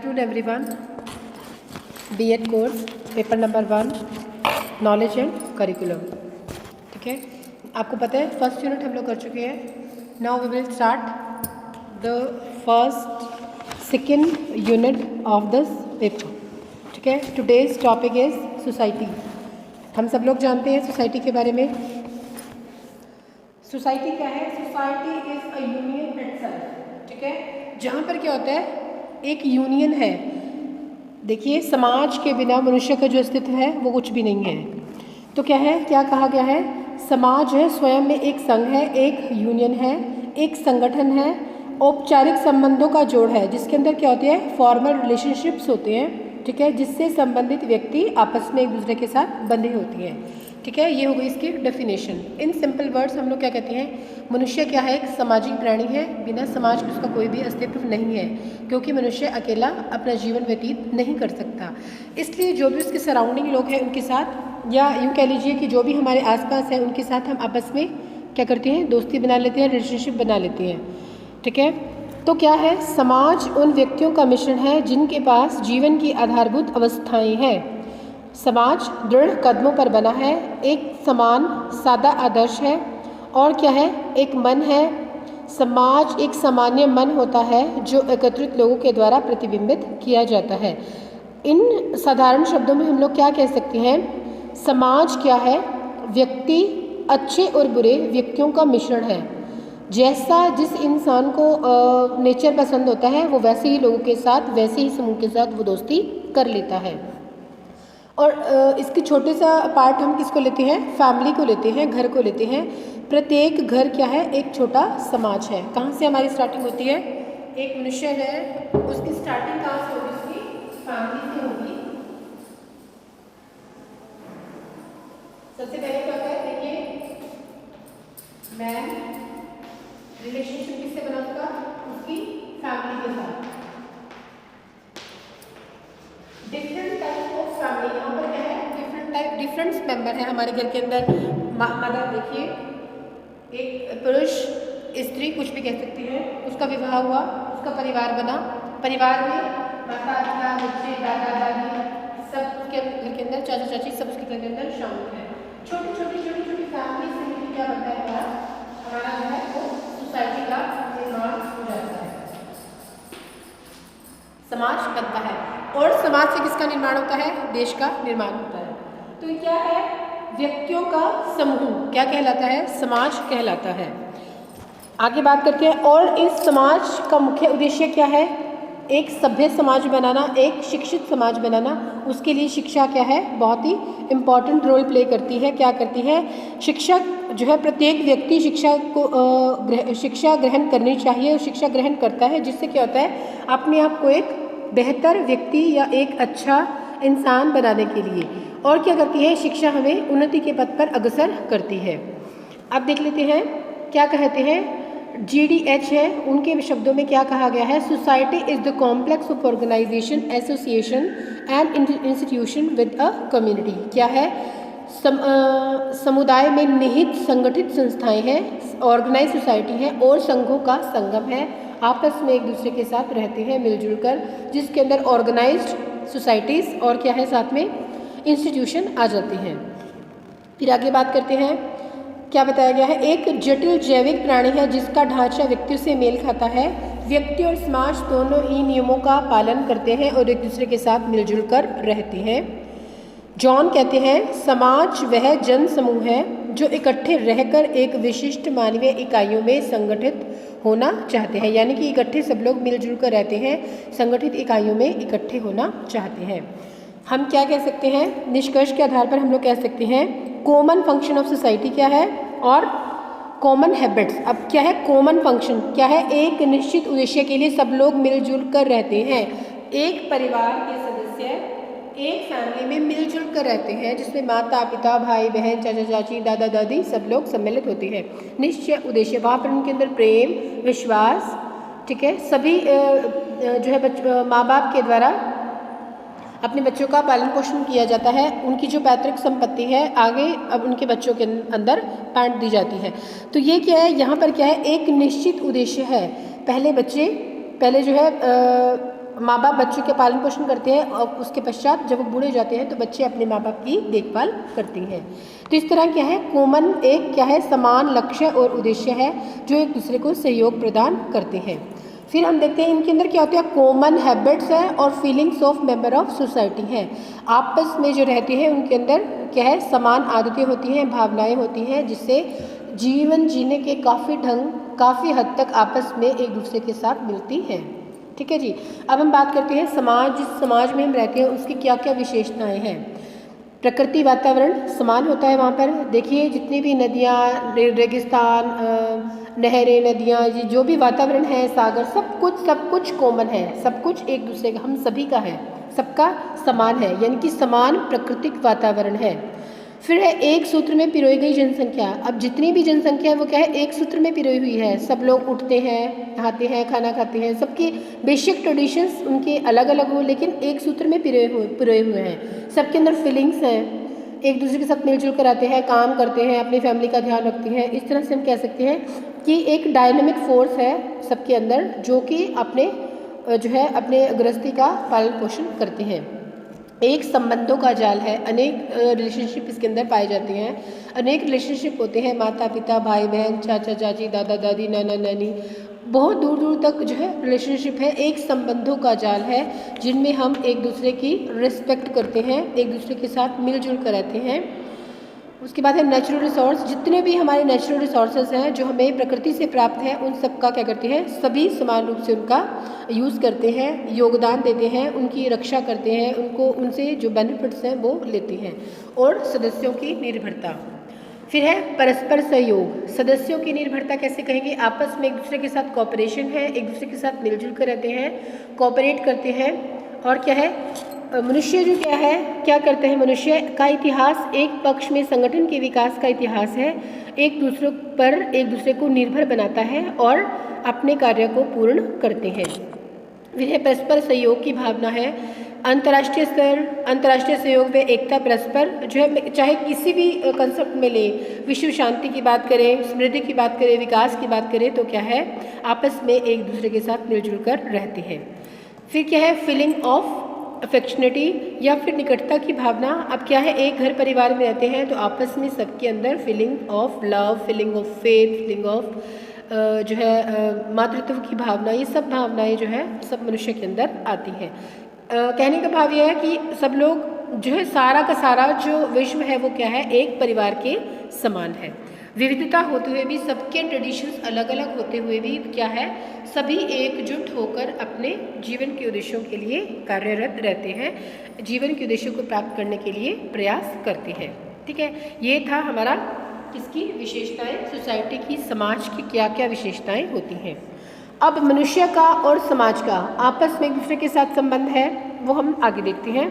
Good afternoon everyone. B.Ed course paper number 1 knowledge and curriculum. ठीक है, आपको पता है फर्स्ट यूनिट हम लोग कर चुके हैं. Now we will start the second unit of this paper. ठीक है, टुडेज टॉपिक इज सोसाइटी. हम सब लोग जानते हैं सोसाइटी के बारे में. सोसाइटी क्या है? Society is a union itself. ठीक है, जहाँ पर क्या होता है, एक यूनियन है. देखिए, समाज के बिना मनुष्य का जो अस्तित्व है वो कुछ भी नहीं है. तो क्या है, क्या कहा गया है? समाज है स्वयं में एक संघ है, एक यूनियन है, एक संगठन है, औपचारिक संबंधों का जोड़ है, जिसके अंदर क्या होती है, फॉर्मल रिलेशनशिप्स होते हैं. ठीक है, जिससे संबंधित व्यक्ति आपस में एक दूसरे के साथ बंधे होती हैं. ठीक है, ये हो गई इसकी डेफिनेशन. इन सिंपल वर्ड्स हम लोग क्या कहते हैं, मनुष्य क्या है, एक सामाजिक प्राणी है. बिना समाज के उसका कोई भी अस्तित्व नहीं है, क्योंकि मनुष्य अकेला अपना जीवन व्यतीत नहीं कर सकता. इसलिए जो भी उसके सराउंडिंग लोग हैं उनके साथ, या यूँ कह लीजिए कि जो भी हमारे आसपास है उनके साथ हम आपस में क्या करते हैं, दोस्ती बना लेते हैं, रिलेशनशिप बना लेते हैं. ठीक है, तो क्या है, समाज उन व्यक्तियों का मिश्रण है जिनके पास जीवन की आधारभूत अवस्थाएं हैं. समाज दृढ़ कदमों पर बना है, एक समान सादा आदर्श है, और क्या है, एक मन है. समाज एक सामान्य मन होता है जो एकत्रित लोगों के द्वारा प्रतिबिंबित किया जाता है. इन साधारण शब्दों में हम लोग क्या कह सकते हैं, समाज क्या है, व्यक्ति अच्छे और बुरे व्यक्तियों का मिश्रण है. जैसा जिस इंसान को नेचर पसंद होता है वो वैसे ही लोगों के साथ, वैसे ही समूह के साथ वो दोस्ती कर लेता है. और इसकी छोटे सा पार्ट हम किसको लेते हैं, फैमिली को लेते हैं, घर को लेते हैं. प्रत्येक घर क्या है, एक छोटा समाज है. कहाँ से हमारी स्टार्टिंग होती है, एक मनुष्य है, उसकी स्टार्टिंग कहाँ से होगी, उसकी फैमिली से होगी. सबसे पहले क्या होता है, देखिए, मैन रिलेशनशिप किससे बना उसका, उसकी फैमिली के साथ. डिफरेंट टाइप ऑफ फैमिली, यहाँ पर क्या है, डिफरेंट मेंबर है हमारे घर के अंदर. मदर देखिए, एक पुरुष स्त्री कुछ भी कह सकती है, उसका विवाह हुआ, उसका परिवार बना. परिवार में माता पिता बच्चे दादा दादी सब उसके घर के अंदर, चाचा चाची सब उसके घर के अंदर शामिल है. छोटी छोटी फैमिली से मिलकर क्या बनता है, हमारा जो है वो सोसाइटी का निर्माण हो जाता है, समाज बनता है. और समाज से किसका निर्माण होता है, देश का निर्माण होता है. तो क्या है, व्यक्तियों का समूह क्या कहलाता है, समाज कहलाता है. आगे बात करते हैं. और इस समाज का मुख्य उद्देश्य क्या है, एक सभ्य समाज बनाना, एक शिक्षित समाज बनाना. उसके लिए शिक्षा क्या है, बहुत ही इम्पॉर्टेंट रोल प्ले करती है. क्या करती है, शिक्षक जो है, प्रत्येक व्यक्ति शिक्षा ग्रहण करनी चाहिए, और शिक्षा ग्रहण करता है, जिससे क्या होता है, अपने आप को एक बेहतर व्यक्ति या एक अच्छा इंसान बनाने के लिए. और क्या करती है, शिक्षा हमें उन्नति के पथ पर अग्रसर करती है. अब देख लेते हैं क्या कहते हैं, GDH है, उनके शब्दों में क्या कहा गया है, society is the complex of organization, association and institution with a community. क्या है, समुदाय में निहित संगठित संस्थाएं हैं, ऑर्गेनाइज सोसाइटी है, और संघों का संगम है, आपस में एक दूसरे के साथ रहते हैं मिलजुल कर, जिसके अंदर ऑर्गेनाइज्ड सोसाइटीज़ और क्या है, साथ में इंस्टीट्यूशन आ जाते हैं. फिर आगे बात करते हैं, क्या बताया गया है, एक जटिल जैविक प्राणी है जिसका ढांचा व्यक्तियों से मेल खाता है. व्यक्ति और समाज दोनों ही नियमों का पालन करते हैं और एक दूसरे के साथ मिलजुल कर रहते हैं. जॉन कहते हैं, समाज वह जन समूह है जो इकट्ठे रहकर एक विशिष्ट मानवीय इकाइयों में संगठित होना चाहते हैं. यानी कि इकट्ठे सब लोग मिलजुल कर रहते हैं, संगठित इकाइयों में इकट्ठे होना चाहते हैं. हम क्या कह सकते हैं, निष्कर्ष के आधार पर हम लोग कह सकते हैं, कॉमन फंक्शन ऑफ सोसाइटी क्या है, और कॉमन हैबिट्स. अब क्या है, कॉमन फंक्शन क्या है, एक निश्चित उद्देश्य के लिए सब लोग मिलजुल कर रहते हैं. एक परिवार के सदस्य एक फैमिली में मिलजुल कर रहते हैं, जिसमें माता पिता भाई बहन चाचा चाची दादा दादी सब लोग सम्मिलित होते हैं. निश्चय उद्देश्य, वहाँ पर उनके अंदर प्रेम विश्वास, ठीक है, सभी जो है माँ बाप के द्वारा अपने बच्चों का पालन पोषण किया जाता है. उनकी जो पैतृक संपत्ति है आगे अब उनके बच्चों के अंदर बांट दी जाती है. तो ये क्या है, यहाँ पर क्या है, एक निश्चित उद्देश्य है. पहले जो है माँ बाप बच्चों के पालन पोषण करते हैं और उसके पश्चात जब वो बूढ़े हो जाते हैं तो बच्चे अपने माँ बाप की देखभाल करते हैं। तो इस तरह क्या है, कॉमन एक क्या है, समान लक्ष्य और उद्देश्य है जो एक दूसरे को सहयोग प्रदान करते हैं। फिर हम देखते हैं इनके अंदर क्या होता है, कॉमन हैबिट्स है और feelings of member of society है। आपस में जो रहते हैं उनके अंदर क्या है, समान आदतें होती हैं, भावनाएं होती हैं, जिससे जीवन जीने के काफ़ी ढंग काफ़ी हद तक आपस में एक दूसरे के साथ मिलती हैं। ठीक है जी। अब हम बात करते हैं समाज, जिस समाज में हम रहते हैं उसकी क्या क्या विशेषताएं हैं। प्रकृति वातावरण समान होता है वहाँ पर। देखिए जितनी भी नदियाँ, रेगिस्तान, नहरें, नदियाँ, ये जो भी वातावरण है, सागर, सब कुछ कॉमन है, सब कुछ एक दूसरे का, हम सभी का है, सबका समान है, यानी कि समान प्राकृतिक वातावरण है। फिर है एक सूत्र में पिरोई गई जनसंख्या। अब जितनी भी जनसंख्या है वो क्या है, एक सूत्र में पिरोई हुई है। सब लोग उठते हैं, नहाते हैं, खाना खाते हैं, सबके बेसिक ट्रेडिशंस उनके अलग अलग हो लेकिन एक सूत्र में पिरोए हुए हैं। सबके अंदर फीलिंग्स हैं, एक दूसरे के साथ मिलजुल कर आते हैं, काम करते हैं, अपनी फैमिली का ध्यान रखते हैं। इस तरह से हम कह सकते हैं कि एक डायनेमिक फोर्स है सबके अंदर जो कि अपने जो है अपने गृहस्थी का पालन पोषण करते हैं। एक संबंधों का जाल है, अनेक रिलेशनशिप इसके अंदर पाए जाते हैं। अनेक रिलेशनशिप होते हैं, माता पिता, भाई बहन, चाचा चाची, दादा दादी, नाना नानी, बहुत दूर दूर तक जो है रिलेशनशिप है। एक संबंधों का जाल है जिनमें हम एक दूसरे की रिस्पेक्ट करते हैं, एक दूसरे के साथ मिलजुल कर रहते हैं। उसके बाद है नेचुरल रिसोर्स। जितने भी हमारे नेचुरल रिसोर्सेज हैं जो हमें प्रकृति से प्राप्त हैं उन सब का क्या करते हैं, सभी समान रूप से उनका यूज़ करते हैं, योगदान देते हैं, उनकी रक्षा करते हैं, उनको उनसे जो बेनिफिट्स हैं वो लेते हैं। और सदस्यों की निर्भरता। फिर है परस्पर सहयोग। सदस्यों की निर्भरता कैसे कहेंगे, आपस में एक दूसरे के साथ कोऑपरेशन है, एक दूसरे के साथ मिलजुल कर रहते हैं, कोऑपरेट करते हैं। और क्या है, मनुष्य जो क्या है, क्या करते हैं, मनुष्य का इतिहास एक पक्ष में संगठन के विकास का इतिहास है, एक दूसरे पर एक दूसरे को निर्भर बनाता है और अपने कार्य को पूर्ण करते हैं। फिर परस्पर सहयोग की भावना है। अंतर्राष्ट्रीय स्तर, अंतर्राष्ट्रीय सहयोग व एकता परस्पर जो है, चाहे किसी भी कंसेप्ट में ले, विश्व शांति की बात करें, समृद्धि की बात करें, विकास की बात करें, तो क्या है, आपस में एक दूसरे के साथ मिलजुल कर रहते हैं। फिर क्या है, फीलिंग ऑफ अफेक्शनिटी या फिर निकटता की भावना। अब क्या है, एक घर परिवार में रहते हैं तो आपस में सबके अंदर feeling of love, feeling of faith, feeling of जो है मातृत्व की भावना, ये सब भावनाएं जो है सब मनुष्य के अंदर आती हैं। कहने का भाव यह है कि सब लोग जो है, सारा का सारा जो विश्व है वो क्या है, एक परिवार के समान है। विविधता होते हुए भी, सबके ट्रेडिशंस अलग अलग होते हुए भी क्या है, सभी एकजुट होकर अपने जीवन के उद्देश्यों के लिए कार्यरत रहते हैं, जीवन के उद्देश्यों को प्राप्त करने के लिए प्रयास करते हैं। ठीक है, ये था हमारा इसकी विशेषताएं, सोसाइटी की, समाज की क्या क्या विशेषताएं होती हैं। अब मनुष्य का और समाज का आपस में एक दूसरे के साथ संबंध है, वो हम आगे देखते हैं।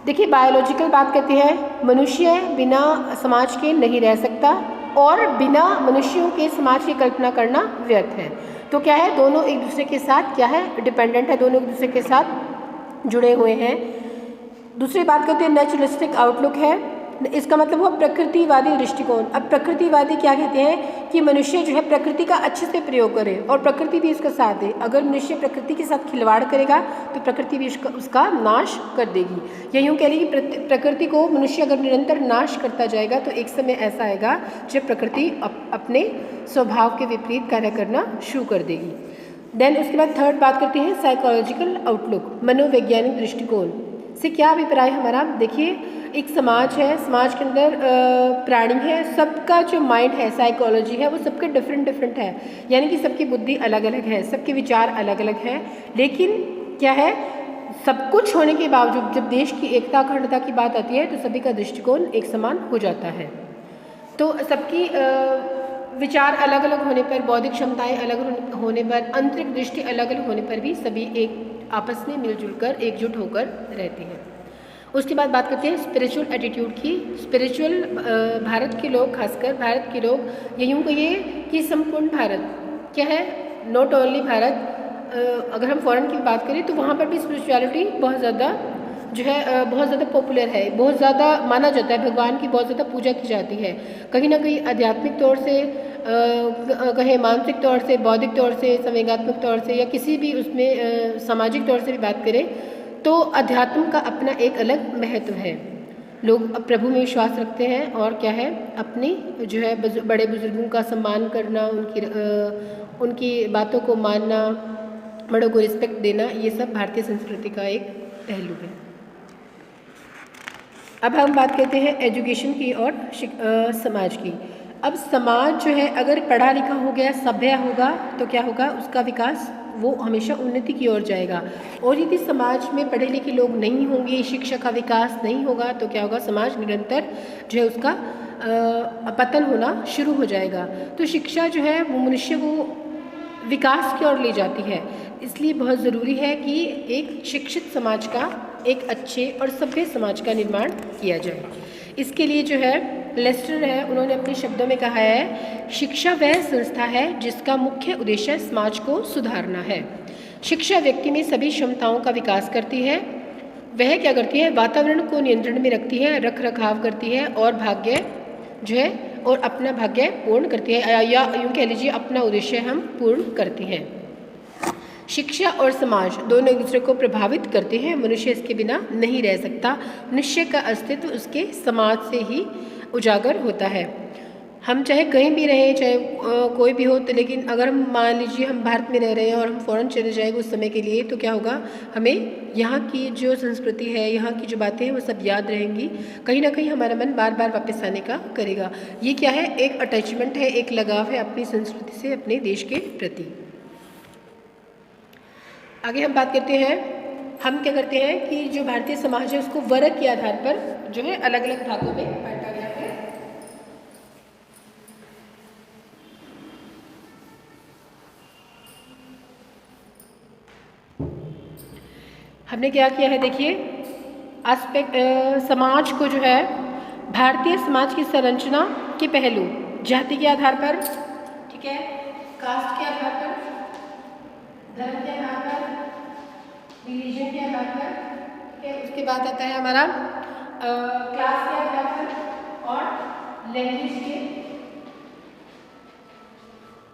देखिए बायोलॉजिकल बात करते हैं, मनुष्य बिना समाज के नहीं रह सकता और बिना मनुष्यों के समाज की कल्पना करना व्यर्थ है। तो क्या है, दोनों एक दूसरे के साथ क्या है, डिपेंडेंट है, दोनों एक दूसरे के साथ जुड़े हुए हैं। दूसरी बात करते हैं नेचुरलिस्टिक आउटलुक है, इसका मतलब हुआ प्रकृतिवादी दृष्टिकोण। अब प्रकृतिवादी क्या कहते हैं कि मनुष्य जो है प्रकृति का अच्छे से प्रयोग करे और प्रकृति भी इसका साथ दे। अगर मनुष्य प्रकृति के साथ खिलवाड़ करेगा तो प्रकृति भी उसका नाश कर देगी। या यूँ कह लीजिए कि प्रकृति को मनुष्य अगर निरंतर नाश करता जाएगा तो एक समय ऐसा आएगा जब प्रकृति अपने स्वभाव के विपरीत कार्य करना शुरू कर देगी। देन उसके बाद थर्ड बात करते हैं साइकोलॉजिकल आउटलुक, मनोवैज्ञानिक दृष्टिकोण से क्या अभिप्राय हमारा। देखिए एक समाज है, समाज के अंदर प्राणी है, सबका जो माइंड है, साइकोलॉजी है, वो सबके डिफरेंट है, यानी कि सबकी बुद्धि अलग अलग है, सबके विचार अलग अलग हैं। लेकिन क्या है, सब कुछ होने के बावजूद जब देश की एकता अखंडता की बात आती है तो सभी का दृष्टिकोण एक समान हो जाता है। तो सबकी विचार अलग अलग होने पर, बौद्धिक क्षमताएं अलग होने पर, आंतरिक दृष्टि अलग अलग होने पर भी सभी एक आपस में मिलजुल कर एकजुट होकर रहते हैं। उसके बाद बात करते हैं स्पिरिचुअल एटीट्यूड की। स्पिरिचुअल भारत के लोग, खासकर भारत के लोग, ये यूँ कहिए कि संपूर्ण भारत क्या है, नॉट ओनली भारत, अगर हम फॉरेन की बात करें तो वहाँ पर भी स्पिरिचुअलिटी बहुत ज़्यादा जो है बहुत ज़्यादा पॉपुलर है, बहुत ज़्यादा माना जाता है, भगवान की बहुत ज़्यादा पूजा की जाती है। कहीं ना कहीं आध्यात्मिक तौर से कहें, मानसिक तौर से, बौद्धिक तौर से, संवेगात्मक तौर से, या किसी भी उसमें सामाजिक तौर से भी बात करें तो अध्यात्म का अपना एक अलग महत्व है। लोग प्रभु में विश्वास रखते हैं और क्या है, अपनी जो है बड़े बुजुर्गों का सम्मान करना, उनकी बातों को मानना, बड़ों को रिस्पेक्ट देना, ये सब भारतीय संस्कृति का एक पहलू है। अब हम बात करते हैं एजुकेशन की और समाज की। अब समाज जो है अगर पढ़ा लिखा हो गया, सभ्य होगा तो क्या होगा, उसका विकास वो हमेशा उन्नति की ओर जाएगा। और यदि समाज में पढ़े लिखे लोग नहीं होंगे, शिक्षा का विकास नहीं होगा तो क्या होगा, समाज निरंतर जो है उसका पतन होना शुरू हो जाएगा। तो शिक्षा जो है वो मनुष्य को विकास की ओर ले जाती है। इसलिए बहुत ज़रूरी है कि एक शिक्षित समाज का, एक अच्छे और सभ्य समाज का निर्माण किया जाए। इसके लिए जो है लेस्टर है, उन्होंने अपने शब्दों में कहा है, शिक्षा वह संस्था है जिसका मुख्य उद्देश्य समाज को सुधारना है। शिक्षा व्यक्ति में सभी क्षमताओं का विकास करती है। वह क्या करती है, वातावरण को नियंत्रण में रखती है, रख रखाव करती है और भाग्य जो है और अपना भाग्य पूर्ण करती है, या यूँ कह लीजिए अपना उद्देश्य हम पूर्ण करते हैं। शिक्षा और समाज दोनों एक दूसरे को प्रभावित करते हैं। मनुष्य इसके बिना नहीं रह सकता। मनुष्य का अस्तित्व उसके समाज से ही उजागर होता है। हम चाहे कहीं भी रहें, चाहे कोई भी हो, तो लेकिन अगर हम मान लीजिए हम भारत में रह रहे हैं और हम फ़ॉरेन चले जाएंगे उस समय के लिए, तो क्या होगा, हमें यहाँ की जो संस्कृति है, यहाँ की जो बातें हैं वो सब याद रहेंगी। कहीं ना कहीं हमारा मन बार बार वापस आने का करेगा। ये क्या है, एक अटैचमेंट है, एक लगाव है अपनी संस्कृति से, अपने देश के प्रति। आगे हम बात करते हैं, हम क्या करते हैं कि जो भारतीय समाज है उसको वर्ग के आधार पर जो है अलग अलग भागों में बांटा गया है। हमने क्या किया है, देखिए समाज को जो है, भारतीय समाज की संरचना के पहलू जाति के आधार पर, ठीक है, कास्ट के आधार पर, धर्म के आधार पर, रिलीजन के आधार पर, ठीक है, उसके बाद आता है हमारा क्लास के आधार पर और लैंग्वेज के,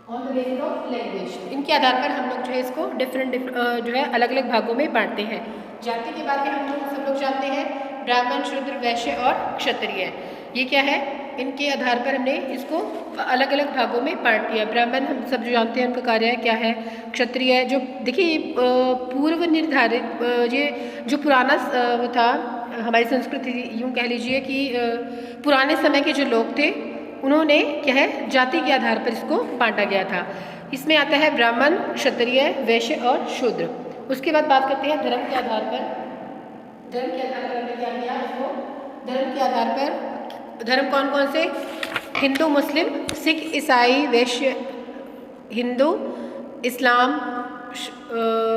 on the basis of language, इनके आधार पर हम लोग जो है इसको डिफरेंट जो है अलग अलग भागों में बांटते हैं। जाति के बारे में हम लोग सब लोग जानते हैं, ब्राह्मण, शूद्र, वैश्य और क्षत्रिय। ये क्या है, इनके आधार पर हमने इसको अलग अलग भागों में बांट दिया। ब्राह्मण हम सब जो जानते हैं उनका कार्य क्या है, क्षत्रिय जो देखिए पूर्व निर्धारित ये जो पुराना वो था हमारी संस्कृति, यूँ कह लीजिए कि पुराने समय के जो लोग थे उन्होंने क्या है जाति के आधार पर इसको बांटा गया था। इसमें आता है ब्राह्मण, क्षत्रिय, वैश्य और शूद्र। उसके बाद बात करते हैं धर्म के आधार पर। धर्म के आधार पर हमने क्या किया इसको, धर्म के आधार पर धर्म कौन कौन से, हिंदू, मुस्लिम, सिख, ईसाई, वैश्य, हिंदू, इस्लाम,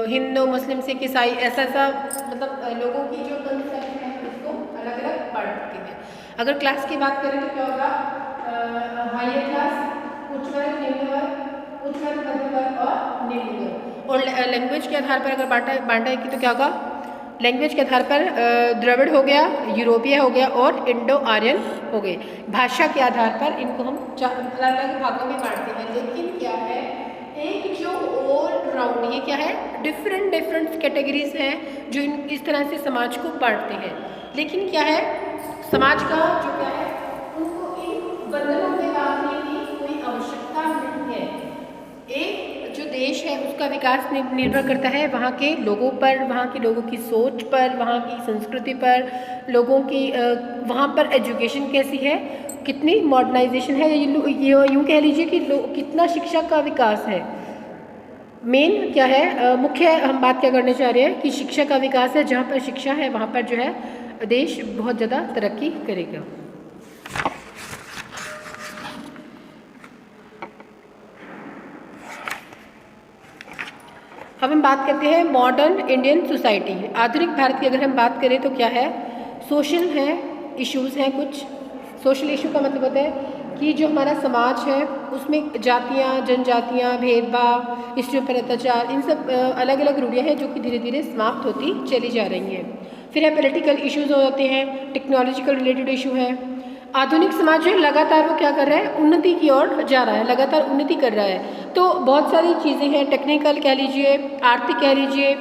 हिंदू, मुस्लिम, सिख, ईसाई, ऐसा मतलब लोगों की जो कंसेप्ट है उसको अलग अलग बांटते हैं। अगर क्लास की बात करें तो क्या होगा, हायर क्लास, उच्च वर्ग, निम्न वर्ग, उच्च वर्ग, मध्य वर्ग और निम्न वर्ग। और लैंग्वेज के आधार पर अगर बांटा है कि तो क्या होगा, लैंग्वेज के आधार पर द्रविड़ हो गया, यूरोपीय हो गया और इंडो आर्यन हो गए। भाषा के आधार पर इनको हम अलग अलग भागों में बांटते हैं। लेकिन क्या है, एक जो ऑल राउंड, ये क्या है, डिफरेंट कैटेगरीज हैं जो इस तरह से समाज को बांटते हैं। लेकिन क्या है, समाज का जो क्या है उनको इन बंधनों में बांधने की कोई आवश्यकता नहीं है। एक जो देश है उसका विकास निर्भर करता है वहाँ के लोगों पर, वहाँ के लोगों की सोच पर, वहाँ की संस्कृति पर, लोगों की वहाँ पर एजुकेशन कैसी है, कितनी मॉडर्नाइजेशन है, यूँ कह लीजिए कि कितना शिक्षा का विकास है। मेन क्या है, मुख्य हम बात क्या करने चाह रहे हैं कि शिक्षा का विकास है। जहाँ पर शिक्षा है वहाँ पर जो है देश बहुत ज़्यादा तरक्की करेगा। अब हम बात करते हैं मॉडर्न इंडियन सोसाइटी। आधुनिक भारत की अगर हम बात करें तो क्या है, सोशल है, इश्यूज़ हैं कुछ। सोशल इशू का मतलब होता है कि जो हमारा समाज है उसमें जातियाँ, जनजातियाँ, भेदभाव, स्त्रियों पर अत्याचार, इन सब अलग अलग रूढ़ियाँ हैं जो कि धीरे धीरे समाप्त होती चली जा रही हैं। फिर है पॉलिटिकल इश्यूज हो जाते हैं, टेक्नोलॉजिकल रिलेटेड इशू है। आधुनिक समाज जो है लगातार वो क्या कर रहा है, उन्नति की ओर जा रहा है, लगातार उन्नति कर रहा है। तो बहुत सारी चीज़ें हैं, टेक्निकल कह लीजिए, आर्थिक कह लीजिए,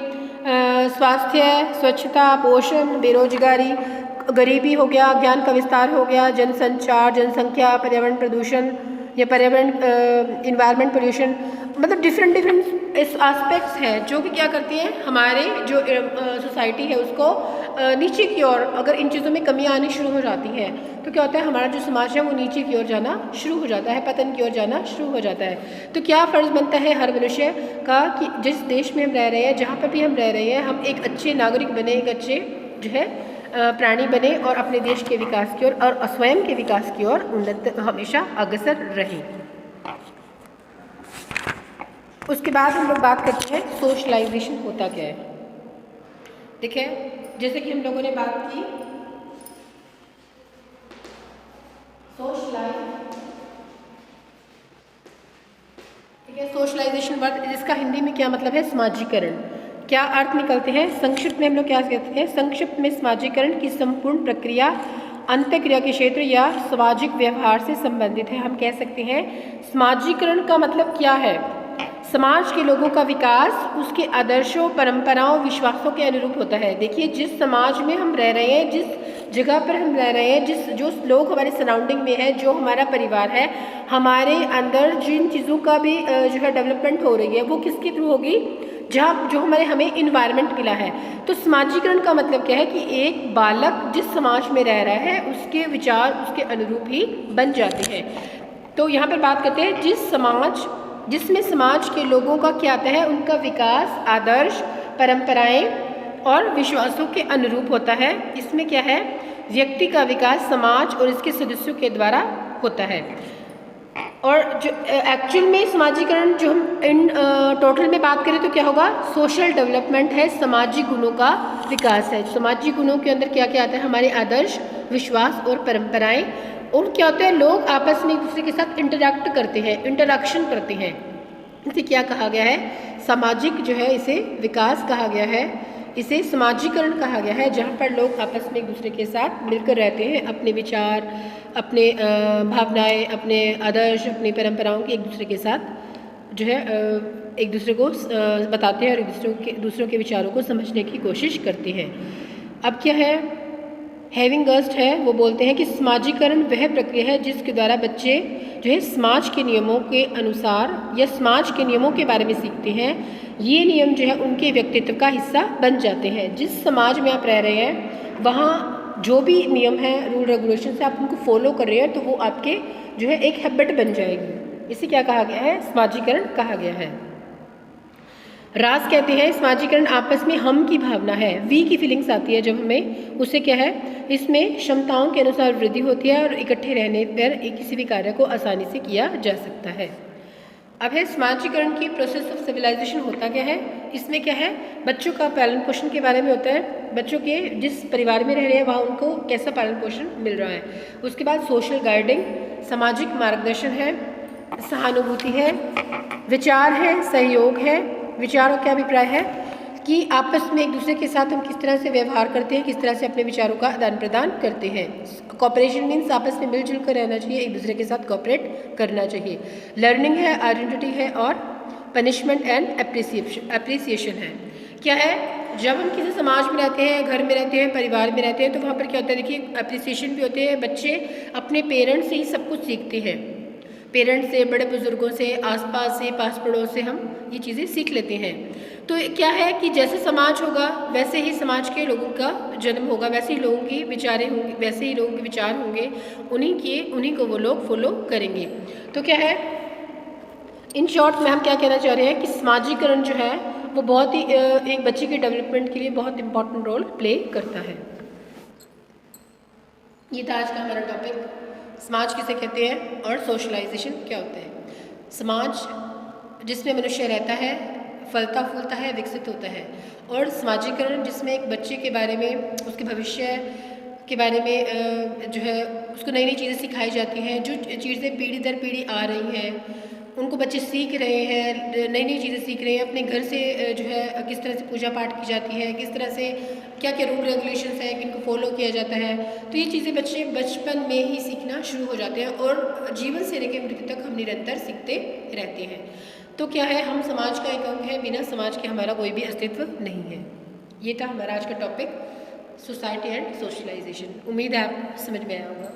स्वास्थ्य, स्वच्छता, पोषण, बेरोजगारी, गरीबी हो गया, ज्ञान का विस्तार हो गया, जनसंचार, जनसंख्या, पर्यावरण प्रदूषण या पर्यावरण इन्वायरमेंट पोल्यूशन, मतलब डिफरेंट एस्पेक्ट्स हैं जो कि क्या करती हैं, हमारे जो सोसाइटी है उसको नीचे की ओर, अगर इन चीज़ों में कमियां आनी शुरू हो जाती हैं तो क्या होता है, हमारा जो समाज है वो नीचे की ओर जाना शुरू हो जाता है, पतन की ओर जाना शुरू हो जाता है। तो क्या फ़र्ज़ बनता है हर मनुष्य का कि जिस देश में हम रह रहे हैं, जहाँ पर भी हम रह रहे हैं, हम एक अच्छे नागरिक बने, एक अच्छे जो है प्राणी बने और अपने देश के विकास की ओर और स्वयं के विकास की ओर उन्नत हमेशा अग्रसर रहें। उसके बाद हम लोग बात करते हैं सोशलाइजेशन होता क्या है। देखिए, जैसे कि हम लोगों ने बात की सोशलाइजेशन वर्ड, जिसका हिंदी में क्या मतलब है, समाजीकरण। क्या अर्थ निकलते हैं, संक्षिप्त में हम लोग क्या कहते हैं, संक्षिप्त में समाजीकरण की संपूर्ण प्रक्रिया अंतःक्रिया के क्षेत्र या सामाजिक व्यवहार से संबंधित है। हम कह सकते हैं समाजीकरण का मतलब क्या है, समाज के लोगों का विकास उसके आदर्शों, परंपराओं, विश्वासों के अनुरूप होता है। देखिए, जिस समाज में हम रह रहे हैं, जिस जगह पर हम रह रहे हैं, जो लोग हमारे सराउंडिंग में है, जो हमारा परिवार है, हमारे अंदर जिन चीज़ों का भी जो है डेवलपमेंट हो रही है वो किसके थ्रू होगी, जहाँ जो हमें इन्वायरमेंट मिला है। तो समाजीकरण का मतलब क्या है कि एक बालक जिस समाज में रह रहा है उसके विचार उसके अनुरूप ही बन जाते हैं। तो यहाँ पर बात करते हैं जिसमें समाज के लोगों का क्या आता है, उनका विकास आदर्श, परंपराएं और विश्वासों के अनुरूप होता है। इसमें क्या है, व्यक्ति का विकास समाज और इसके सदस्यों के द्वारा होता है। और जो एक्चुअल में समाजीकरण जो हम इन टोटल में बात करें तो क्या होगा, सोशल डेवलपमेंट है, सामाजिक गुणों का विकास है। सामाजिक गुणों के अंदर क्या क्या आता है, हमारे आदर्श, विश्वास और परंपराएं। और क्या होता है, लोग आपस में एक दूसरे के साथ इंटरैक्ट करते हैं, इंटरैक्शन करते हैं। इसे क्या कहा गया है, सामाजिक जो है इसे विकास कहा गया है, इसे समाजीकरण कहा गया है, जहाँ पर लोग आपस में एक दूसरे के साथ मिलकर रहते हैं, अपने विचार, अपने भावनाएं, अपने आदर्श, अपनी परंपराओं के एक दूसरे के साथ जो है एक दूसरे को बताते हैं और दूसरों के विचारों को समझने की कोशिश करते हैं। अब क्या है, हैविंग गर्स्ट है, वो बोलते हैं कि समाजीकरण वह प्रक्रिया है जिसके द्वारा बच्चे जो है समाज के नियमों के अनुसार या समाज के नियमों के बारे में सीखते हैं। ये नियम जो है उनके व्यक्तित्व का हिस्सा बन जाते हैं। जिस समाज में आप रह रहे हैं वहाँ जो भी नियम है, रूल रेगुलेशन से आप उनको फॉलो कर रहे हैं तो वो आपके जो है एक हैबिट बन जाएगी। इसे क्या कहा गया है, समाजीकरण कहा गया है। राज कहते हैं समाजीकरण आपस में हम की भावना है, वी की फीलिंग्स आती है जब हमें, उससे क्या है, इसमें क्षमताओं के अनुसार वृद्धि होती है और इकट्ठे रहने पर किसी भी कार्य को आसानी से किया जा सकता है। अब है समाजीकरण की प्रोसेस ऑफ सिविलाइजेशन होता क्या है। इसमें क्या है, बच्चों का पालन पोषण के बारे में होता है, बच्चों के जिस परिवार में रह रहे हैं वहाँ उनको कैसा पालन पोषण मिल रहा है। उसके बाद सोशल गाइडिंग, सामाजिक मार्गदर्शन है, सहानुभूति है, विचार है, सहयोग है। विचारों का अभिप्राय है कि आपस में एक दूसरे के साथ हम किस तरह से व्यवहार करते हैं, किस तरह से अपने विचारों का आदान प्रदान करते हैं। कॉपरेशन मीन्स आपस में मिलजुल कर रहना चाहिए, एक दूसरे के साथ कॉपरेट करना चाहिए। लर्निंग है, आइडेंटिटी है और पनिशमेंट एंड अप्रिसिएशन है। क्या है, जब हम किसी समाज में रहते हैं, घर में रहते हैं, परिवार में रहते हैं तो वहाँ पर क्या होता है, देखिए अप्रिसिएशन भी होते हैं। बच्चे अपने पेरेंट्स से ही सब कुछ सीखते हैं, पेरेंट्स से, बड़े बुजुर्गों से, आसपास से, पास पड़ोस से हम ये चीज़ें सीख लेते हैं। तो क्या है कि जैसे समाज होगा वैसे ही समाज के लोगों का जन्म होगा, वैसे ही लोगों की विचारें होंगी, वैसे ही लोगों के विचार होंगे, उन्हीं को वो लोग फॉलो करेंगे। तो क्या है, इन शॉर्ट में हम क्या कहना चाह रहे हैं कि समाजीकरण जो है वो बहुत ही एक बच्चे के डेवलपमेंट के लिए बहुत इंपॉर्टेंट रोल प्ले करता है। ये था आज का हमारा टॉपिक, समाज किसे कहते हैं और सोशलाइजेशन क्या होता है। समाज जिसमें मनुष्य रहता है, फलता फूलता है, विकसित होता है, और समाजीकरण जिसमें एक बच्चे के बारे में, उसके भविष्य के बारे में जो है उसको नई नई चीज़ें सिखाई जाती हैं, जो चीज़ें पीढ़ी दर पीढ़ी आ रही हैं उनको बच्चे सीख रहे हैं, नई नई चीज़ें सीख रहे हैं, अपने घर से जो है किस तरह से पूजा पाठ की जाती है, किस तरह से क्या क्या रूल रेगुलेशंस है किनको फॉलो किया जाता है। तो ये चीज़ें बच्चे बचपन में ही सीखना शुरू हो जाते हैं और जीवन से लेकर मृत्यु तक हम निरंतर सीखते रहते हैं। तो क्या है, हम समाज का एक अंग है, बिना समाज के हमारा कोई भी अस्तित्व नहीं है। ये था हमारा आज का टॉपिक, सोसाइटी एंड सोशलाइजेशन। उम्मीद है आप समझ में आया होगा।